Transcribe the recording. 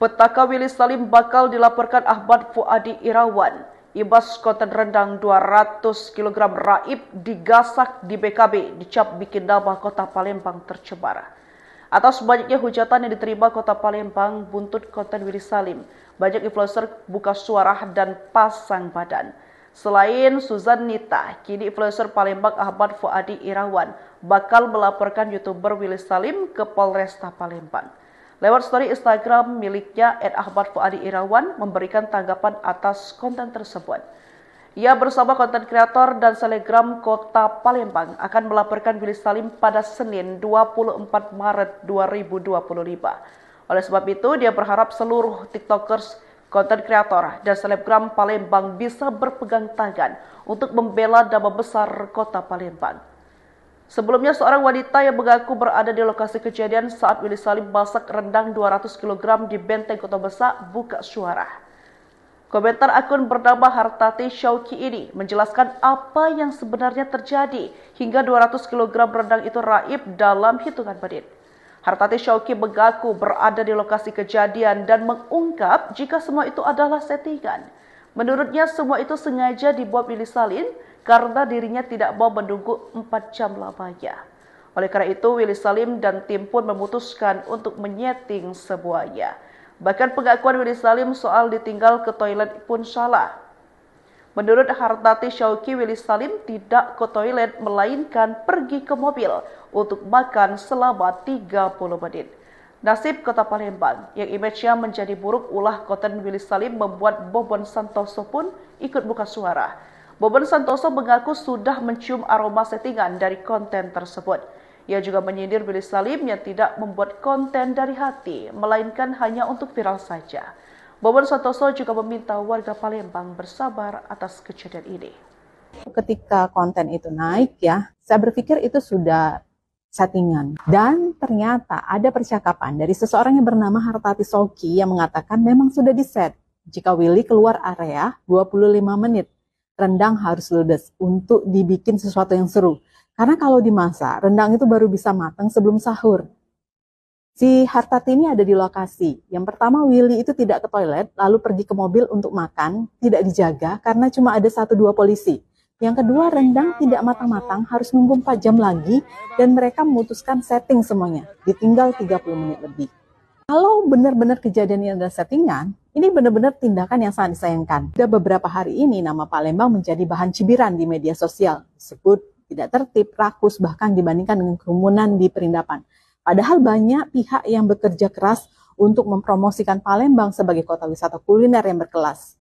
Petaka Willy Salim bakal dilaporkan Ahmad Fuadi Irawan. Ibas konten rendang 200 kg raib digasak di BKB, dicap bikin nama kota Palembang tercemar. Atas banyaknya hujatan yang diterima kota Palembang buntut konten Willy Salim, banyak influencer buka suara dan pasang badan. Selain Suzan Nita, kini influencer Palembang Ahmad Fuadi Irawan bakal melaporkan YouTuber Willy Salim ke Polresta Palembang. Lewat story Instagram miliknya, Ahmad Fuadi Irawan memberikan tanggapan atas konten tersebut. Ia bersama konten kreator dan selebgram kota Palembang akan melaporkan Willy Salim pada Senin 24 Maret 2025. Oleh sebab itu, dia berharap seluruh TikTokers, konten kreator, dan selebgram Palembang bisa berpegang tangan untuk membela nama besar kota Palembang. Sebelumnya, seorang wanita yang mengaku berada di lokasi kejadian saat Willy Salim masak rendang 200 kg di Benteng Kota Besak buka suara. Komentar akun bernama Hartati Syauki ini menjelaskan apa yang sebenarnya terjadi hingga 200 kg rendang itu raib dalam hitungan menit. Hartati Syauki mengaku berada di lokasi kejadian dan mengungkap jika semua itu adalah settingan. Menurutnya semua itu sengaja dibuat Willy Salim karena dirinya tidak mau menunggu 4 jam lamanya. Oleh karena itu, Willy Salim dan tim pun memutuskan untuk menyeting semuanya. Bahkan pengakuan Willy Salim soal ditinggal ke toilet pun salah. Menurut Hartati Syauki, Willy Salim tidak ke toilet melainkan pergi ke mobil untuk makan selama 30 menit. Nasib kota Palembang yang image-nya menjadi buruk ulah konten Willy Salim membuat Bobon Santoso pun ikut buka suara. Bobon Santoso mengaku sudah mencium aroma settingan dari konten tersebut. Ia juga menyindir Willy Salim yang tidak membuat konten dari hati, melainkan hanya untuk viral saja. Bobon Santoso juga meminta warga Palembang bersabar atas kejadian ini. Ketika konten itu naik ya, saya berpikir itu sudah settingan. Dan ternyata ada percakapan dari seseorang yang bernama Hartati Syauki yang mengatakan memang sudah diset. Jika Willy keluar area 25 menit, rendang harus ludes untuk dibikin sesuatu yang seru. Karena kalau dimasak, rendang itu baru bisa matang sebelum sahur. Si Hartati ini ada di lokasi. Yang pertama, Willy itu tidak ke toilet, lalu pergi ke mobil untuk makan, tidak dijaga karena cuma ada 1-2 polisi. Yang kedua, rendang tidak matang-matang, harus nunggu 4 jam lagi, dan mereka memutuskan setting semuanya, ditinggal 30 menit lebih. Kalau benar-benar kejadian ini adalah settingan, ini benar-benar tindakan yang sangat disayangkan. Sudah beberapa hari ini nama Palembang menjadi bahan cibiran di media sosial. Disebut tidak tertib, rakus, bahkan dibandingkan dengan kerumunan di Perindapan. Padahal banyak pihak yang bekerja keras untuk mempromosikan Palembang sebagai kota wisata kuliner yang berkelas.